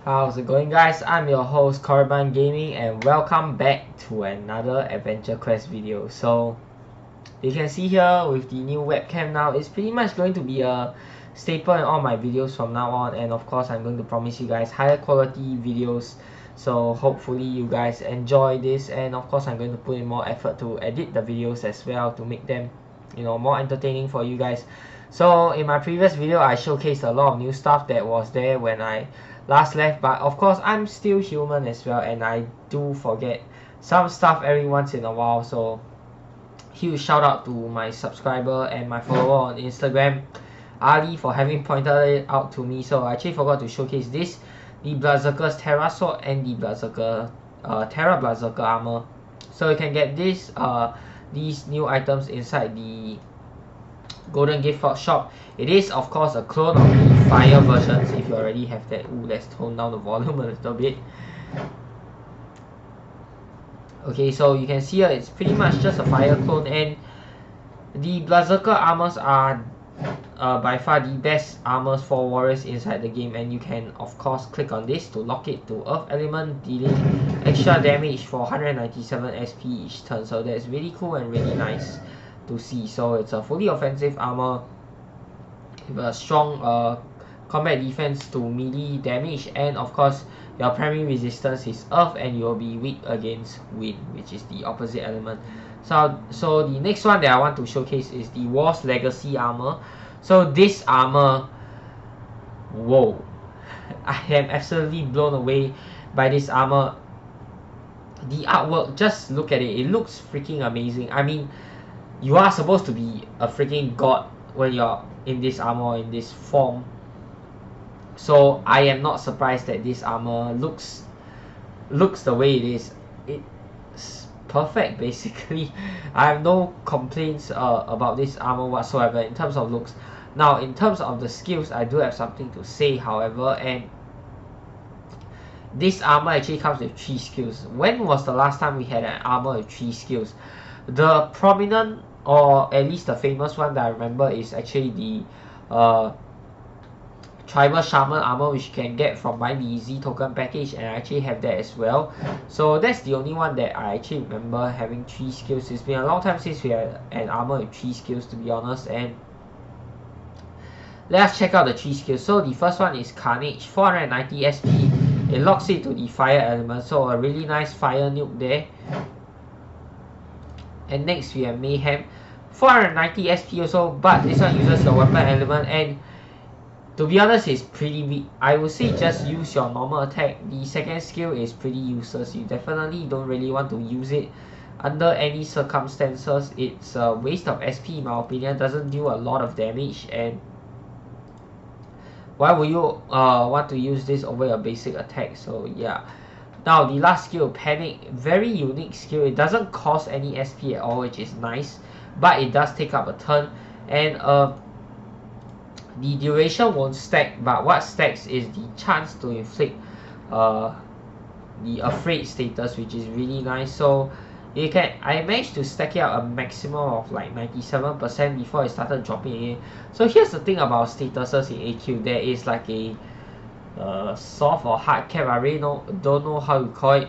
How's it going, guys? I'm your host Korban Gaming and welcome back to another Adventure Quest video. So you can see here with the new webcam now, it's pretty much going to be a staple in all my videos from now on, and of course I'm going to promise you guys higher quality videos. So hopefully you guys enjoy this, and of course I'm going to put in more effort to edit the videos as well to make them, more entertaining for you guys. So in my previous video I showcased a lot of new stuff that was there when I last left, but of course I'm still human as well and I do forget some stuff every once in a while. So huge shout out to my subscriber and my follower on Instagram, Ali, for having pointed it out to me. So I actually forgot to showcase this, the Berserker's Terra Sword and the Berserker Terra Berserker armor. So you can get this these new items inside the Golden Gift Box shop. It is of course a clone of the fire versions. If you already have that, let's tone down the volume a little bit. Okay, so you can see here it's pretty much just a fire clone, and the Berserker armors are by far the best armors for warriors inside the game, and you can of course click on this to lock it to earth element, dealing extra damage for 197 SP each turn. So that's really cool and really nice to see. So it's a fully offensive armor with a strong combat defense to melee damage, and of course your primary resistance is earth and you'll be weak against wind, which is the opposite element. So the next one that I want to showcase is the War's Legacy armor. So this armor, whoa, I am absolutely blown away by this armor. The artwork, just look at it, it looks freaking amazing. I mean, you are supposed to be a freaking god when you're in this armor, in this form. So I am not surprised that this armor looks the way it is. It's perfect basically. I have no complaints about this armor whatsoever in terms of looks. Now in terms of the skills, I do have something to say, however, and this armor actually comes with 3 skills. When was the last time we had an armor with 3 skills? The prominent, or at least the famous one that I remember, is actually the Tribal Shaman armor, which you can get from buying the Z token package, and I actually have that as well. So that's the only one that I actually remember having 3 skills. It's been a long time since we had an armor with 3 skills, to be honest. And let's check out the 3 skills. So the first one is Carnage, 490 SP. It locks it to the fire element, so a really nice fire nuke there. And next we have Mayhem, 490 SP also, but this one uses your weapon element, and to be honest, it's pretty weak. I would say just use your normal attack. The second skill is pretty useless. You definitely don't really want to use it under any circumstances. It's a waste of SP in my opinion. Doesn't do a lot of damage, and why would you want to use this over your basic attack? So yeah. Now the last skill, Panic, very unique skill. It doesn't cost any SP at all, which is nice, but it does take up a turn, and the duration won't stack, but what stacks is the chance to inflict the Afraid status, which is really nice. So I managed to stack it out a maximum of like 97% before it started dropping again. So here's the thing about statuses in AQ, there is like a soft or hard cap. I really don't know how you call it.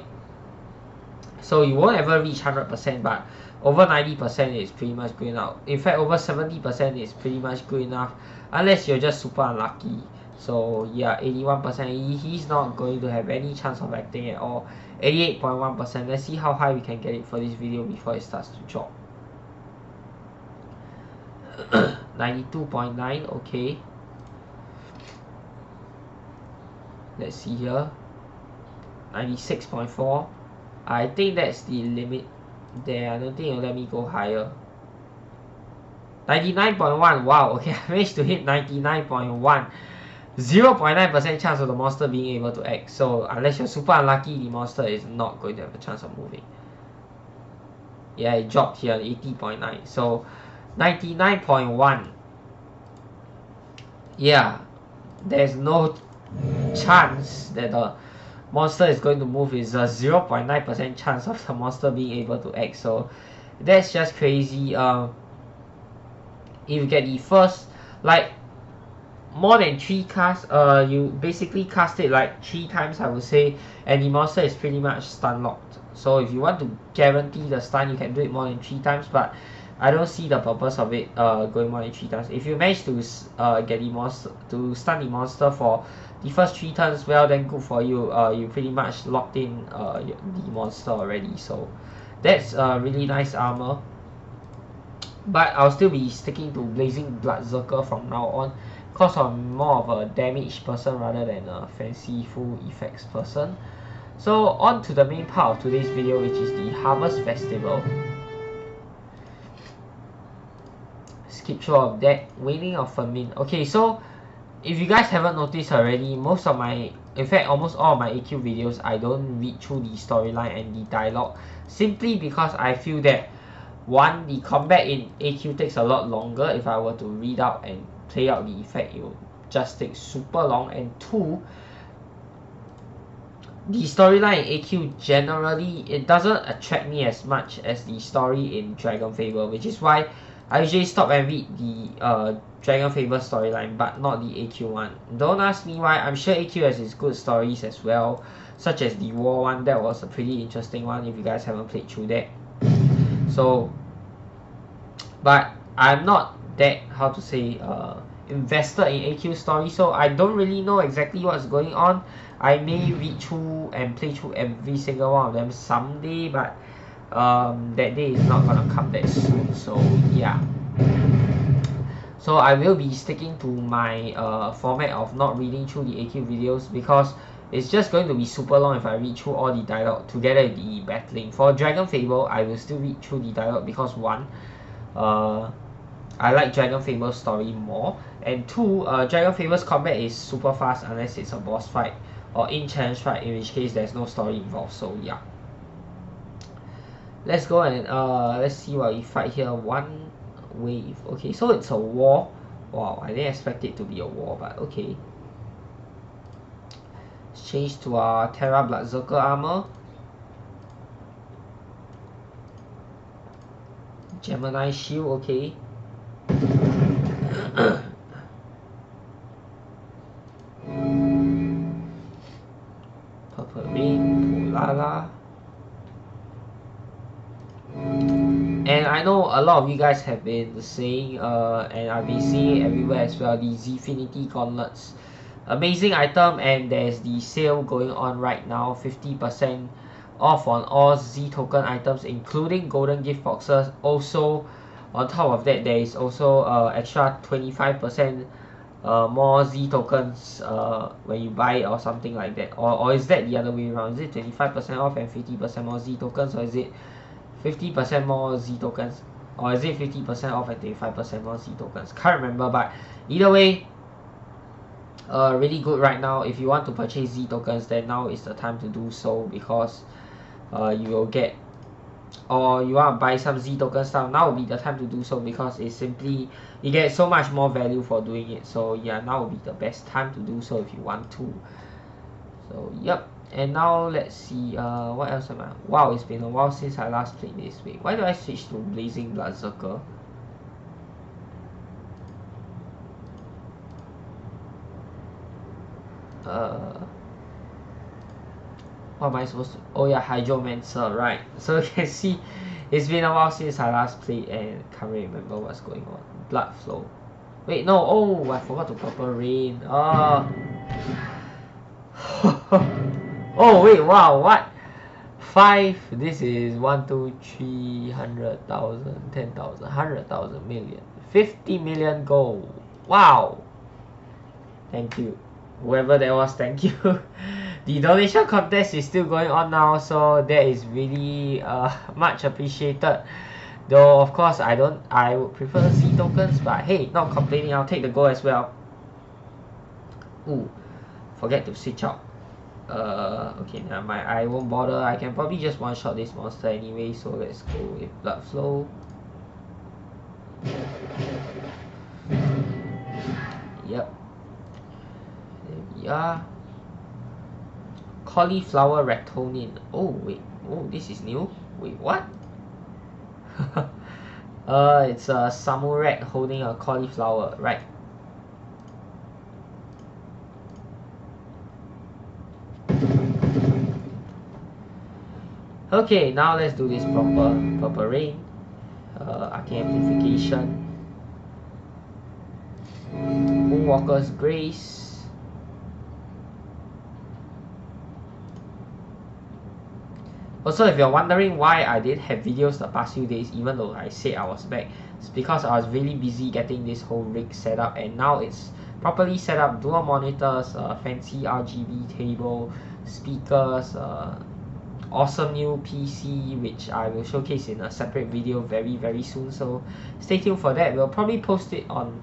So you won't ever reach 100%, but over 90% is pretty much good enough. In fact, over 70% is pretty much good enough, unless you're just super unlucky. So yeah, 81%, he's not going to have any chance of acting at all. 88.1%, let's see how high we can get it for this video before it starts to drop. 92.9, okay. Let's see here. 96.4. I think that's the limit there. I don't think it'll let me go higher. 99.1. Wow, okay, I managed to hit 99.1. 0.9% chance of the monster being able to act. So unless you're super unlucky, the monster is not going to have a chance of moving. Yeah, it dropped here, 80.9. So 99.1. Yeah, there's no chance that the monster is going to move. Is a 0.9% chance of the monster being able to act. So that's just crazy. If you get the first, like more than 3 casts, you basically cast it like 3 times, I would say, and the monster is pretty much stun locked. So if you want to guarantee the stun, you can do it more than 3 times, but I don't see the purpose of it going more than 3 times. If you manage to get the monster to stun the monster for the first 3 turns, well, then good for you. You pretty much locked in the monster already. So that's really nice armor. But I'll still be sticking to Blazing Bloodsucker from now on, because I'm more of a damage person rather than a fanciful effects person. So on to the main part of today's video, which is the Harvest Festival. Skip through of that. Waning of Famine. Okay, so if you guys haven't noticed already, most of my, in fact almost all of my AQ videos, I don't read through the storyline and the dialogue, simply because I feel that one, the combat in AQ takes a lot longer. If I were to read out and play out the effect, it will just take super long. And two, the storyline in AQ generally, it doesn't attract me as much as the story in Dragon Fable, which is why I usually stop and read the Dragon Fable storyline, but not the AQ one. Don't ask me why. I'm sure AQ has its good stories as well, such as the War one. That was a pretty interesting one if you guys haven't played through that. So, but I'm not that, how to say, invested in AQ story, so I don't really know exactly what's going on. I may read through and play through every single one of them someday, but that day is not gonna come that soon. So yeah, so I will be sticking to my format of not reading through the AQ videos, because it's just going to be super long if I read through all the dialogue together with the battling. For Dragon Fable, I will still read through the dialogue because one, I like Dragon Fable's story more, and two, Dragon Fable's combat is super fast unless it's a boss fight or in challenge fight, in which case there's no story involved. So yeah, let's go and let's see what we fight here. One wave. Okay, so it's a war. Wow, I didn't expect it to be a war, but okay. Let's change to our Terra Bloodsucker armor. Gemini shield, okay. Purple Rain, Polala. And I know a lot of you guys have been saying, and I've been seeing it everywhere as well, the Zfinity Gauntlets. Amazing item, and there's the sale going on right now, 50% off on all Z token items, including golden gift boxes. Also, on top of that, there is also extra 25% more Z tokens when you buy it or something like that. Or is that the other way around? Is it 25% off and 50% more Z tokens, or is it 50% more Z tokens, or is it 50% off and 25% more Z tokens? Can't remember, but either way, really good right now. If you want to purchase Z tokens, then now is the time to do so, because you will get, or you want to buy some Z token stuff, now will be the time to do so, because it's simply, you get so much more value for doing it. So yeah, now will be the best time to do so if you want to. So yep. And now let's see, what else am I? Wow, it's been a while since I last played this week. Why do I switch to Blazing Bloodsucker? What am I supposed to? Oh yeah, Hydromancer, right. So you can see, it's been a while since I last played and can't really remember what's going on. Blood Flow. Wait, no, oh, I forgot to Purple Rain. Oh. Oh wait, wow, what? 5, this is 1, 2, 3, 100,000, 10,000, 100,000 million, 50 million gold. Wow. Thank you. Whoever that was, thank you. The donation contest is still going on now, so that is really much appreciated. Though of course I would prefer Z tokens, but hey, not complaining, I'll take the gold as well. Ooh, forget to switch out. Okay, never mind, I won't bother. I can probably just one shot this monster anyway, so let's go with Blood Flow. Yep. There we are. Cauliflower Rectonin. Oh wait, oh, this is new. Wait, what? It's a samurai holding a cauliflower, right? Okay, now let's do this proper rain. Arcane amplification. Moonwalker's Grace. Also, if you're wondering why I didn't have videos the past few days, even though I said I was back, it's because I was really busy getting this whole rig set up, and now it's properly set up. Dual monitors, fancy RGB table, speakers, awesome new PC, which I will showcase in a separate video very soon. So stay tuned for that. We'll probably post it on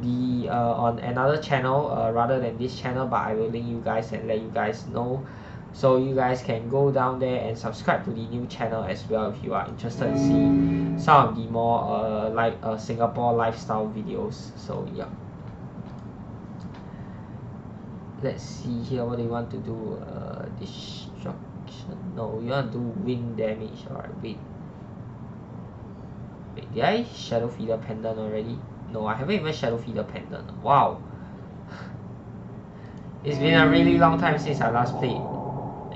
the on another channel rather than this channel, but I will link you guys and let you guys know, so you guys can go down there and subscribe to the new channel as well if you are interested in seeing some of the more Singapore lifestyle videos. So yeah, let's see here, what do you want to do? Destruction, no, you want to do wind damage. Alright, wait, did I shadow feeder pendant already? No, I haven't even shadow feeder pendant. Wow. It's been a really long time since I last played.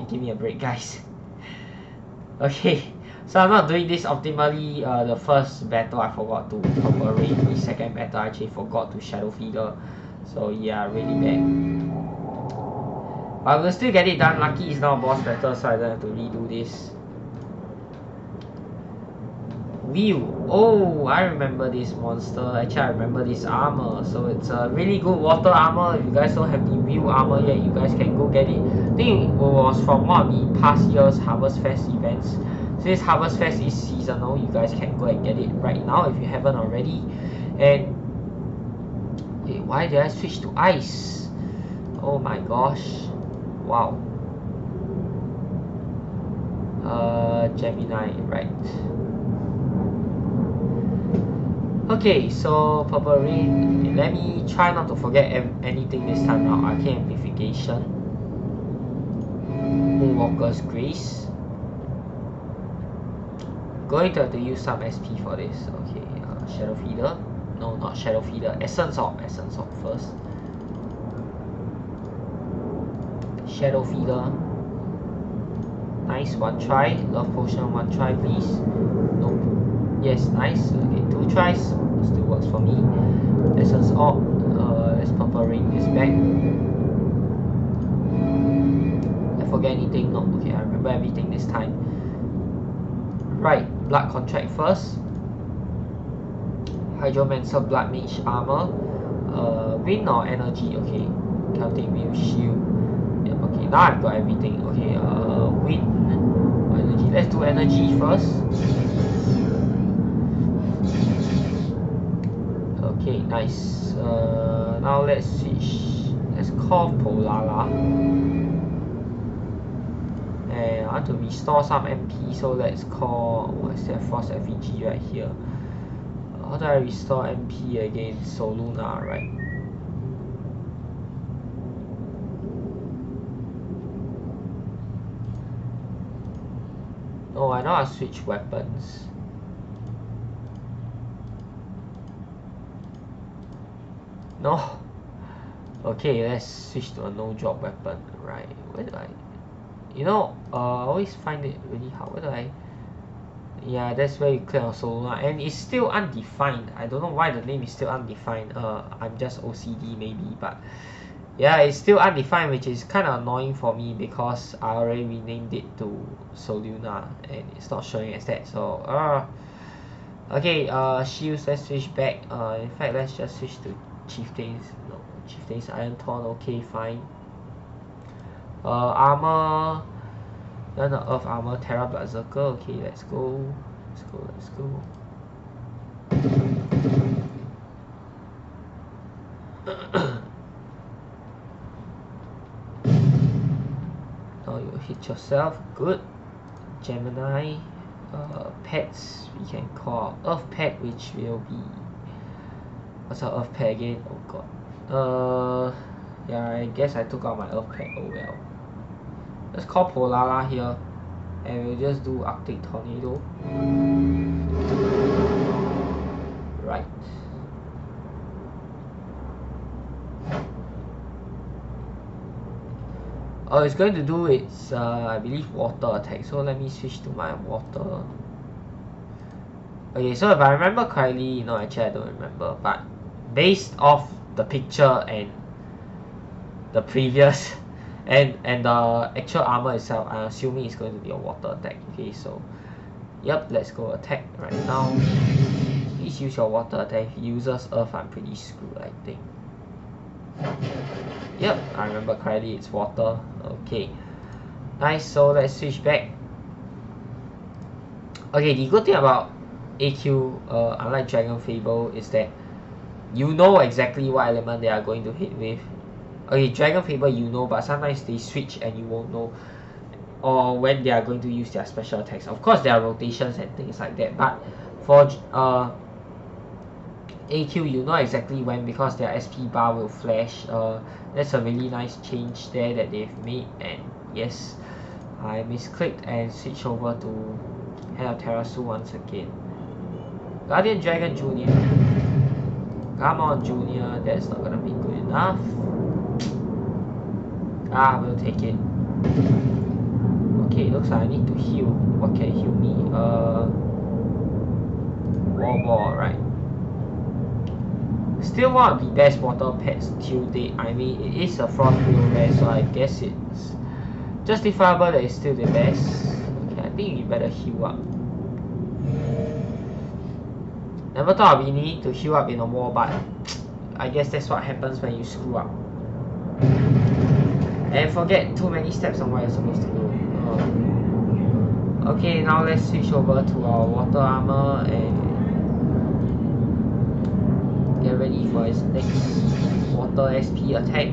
Give me a break, guys. Okay, so I'm not doing this optimally. The first battle I forgot to proper raid. The second battle I actually forgot to shadow feeder. So yeah, really bad. But we'll still get it done. Lucky it's not a boss battle, so I don't have to redo this. Wheel. Oh, I remember this monster. Actually, I remember this armor. So it's a really good water armor. If you guys don't have the wheel armor yet, you guys can go get it. I think it was from one of the past year's Harvest Fest events. Since Harvest Fest is seasonal, you guys can go and get it right now if you haven't already. And wait, why did I switch to ice? Oh my gosh. Wow. Gemini, right. Okay, so purple rain. Let me try not to forget anything this time now. Arcane amplification. Moonwalker's Grace. Going to have to use some SP for this. Okay, shadow feeder. No, not shadow feeder. Essence Orb first. Shadow feeder. Nice, one try. Love potion, one try, please. Nope. Yes, nice. Okay, 2 tries. Still works for me. Essence Orb. Let's purple ring this back. I forget anything? No. Okay, I remember everything this time. Right, blood contract first. Hydromancer blood mage armor. Wind or energy? Okay. Celtic wheel shield. Yep, okay, now I've got everything. Okay, wind or energy. Let's do energy first. Okay, nice. Now let's switch. Let's call Polala. And I want to restore some MP, so let's call, what's that, Frost Effigy right here. How do I restore MP against Soluna, right? Oh, I know I switch weapons. No. Okay, let's switch to a no drop weapon. Right, where do I? You know, I always find it really hard. Where do I? Yeah, that's where you click on Soluna, and it's still undefined. I don't know why the name is still undefined. I'm just OCD maybe, but yeah, it's still undefined, which is kind of annoying for me because I already renamed it to Soluna and it's not showing as that. So okay, shields, let's switch back. In fact, let's just switch to Chieftains. No, Chieftains Iron Thorn. Okay, fine. Armor, then the Earth armor, Terra Berserker. Okay, let's go. Let's go. Now you hit yourself. Good. Gemini. Pets, we can call Earth Pet, which will be, what's our Earth Pet again? Oh god. Yeah, I guess I took out my Earth Pet. Oh well. Let's call Polala here, and we'll just do Arctic Tornado. Right. Oh, it's going to do its, I believe, water attack. So let me switch to my water. Okay, so if I remember correctly, no, actually I don't remember, but based off the picture and the previous and the actual armor itself, I'm assuming it's going to be a water attack. Okay, so yep, let's go attack right now. Please use your water attack. If it uses earth, I'm pretty screwed, I think. Yep, I remember correctly, it's water. Okay, nice. So let's switch back. Okay, the good thing about AQ, unlike Dragon Fable, is that you know exactly what element they are going to hit with. Okay, Dragon Fable you know, but sometimes they switch and you won't know, or when they are going to use their special attacks. Of course, there are rotations and things like that, but for AQ, you know exactly when, because their SP bar will flash. That's a really nice change there that they've made. And yes, I misclicked and switched over to Hand of Terrasu once again. Guardian Dragon Junior. Come on, Junior. That's not gonna be good enough. Ah, we'll take it. Okay, looks like I need to heal. What can heal me? Wall ball, right? Still one of the best water pets till date. I mean, it is a Frost Wheel rare, so I guess it's justifiable that it's still the best. Okay, I think you better heal up. Never thought I'd be needing to heal up in a war, but I guess that's what happens when you screw up. And forget too many steps on what you're supposed to do. Okay, now let's switch over to our water armor and get ready for his next water SP attack.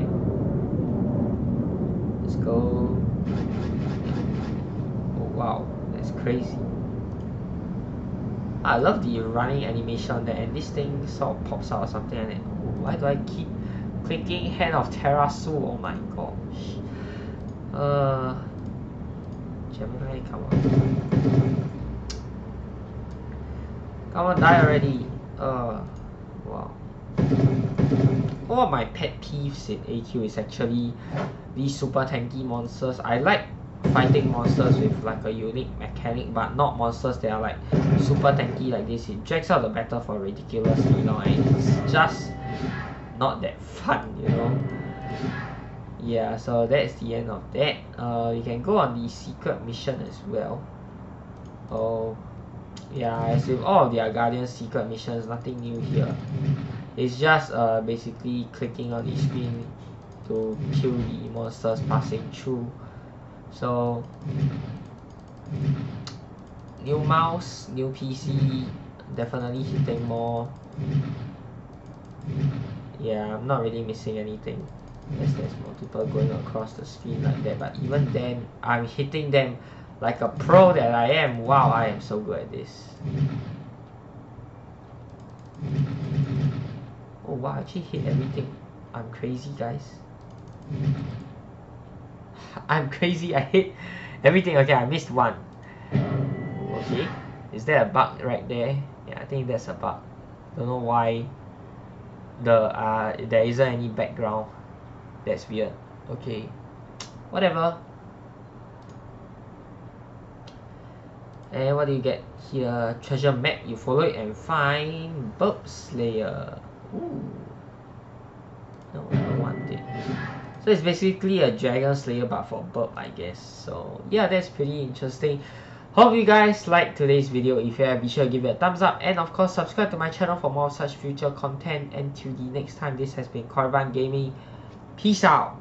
Let's go. Oh wow, that's crazy. I love the running animation there, and this thing sort of pops out or something like that. Why do I keep clicking Hand of Terrasu? Oh my gosh. Gemini, come on. Come on, die already. Wow. One of my pet peeves in AQ is actually these super tanky monsters. I like fighting monsters with like a unique mechanic, but not monsters that are like super tanky like this. It drags out the battle for ridiculously long, and it's just not that fun, you know. Yeah, so that's the end of that. You can go on the secret mission as well. Oh yeah, as with all of their Guardian secret missions, nothing new here. It's just basically clicking on the screen to kill the monsters passing through. So new mouse, new PC, definitely hitting more. Yeah, I'm not really missing anything. Yes, there's multiple going across the screen like that, but even then, I'm hitting them like a pro that I am. Wow, I am so good at this. Oh wow, I actually hit everything. I'm crazy, guys. I'm crazy, I hit everything. Okay, I missed one. Okay, is there a bug right there? Yeah, I think that's a bug. Don't know why there isn't any background. That's weird. Okay, whatever. And what do you get here? Treasure map. You follow it and find Burp Slayer. Ooh. No, I don't want it. So it's basically a Dragon Slayer but for Burp, I guess. So yeah, that's pretty interesting. Hope you guys liked today's video. If you have, be sure to give it a thumbs up, and of course subscribe to my channel for more such future content. Until the next time, this has been Korban Gaming. Peace out.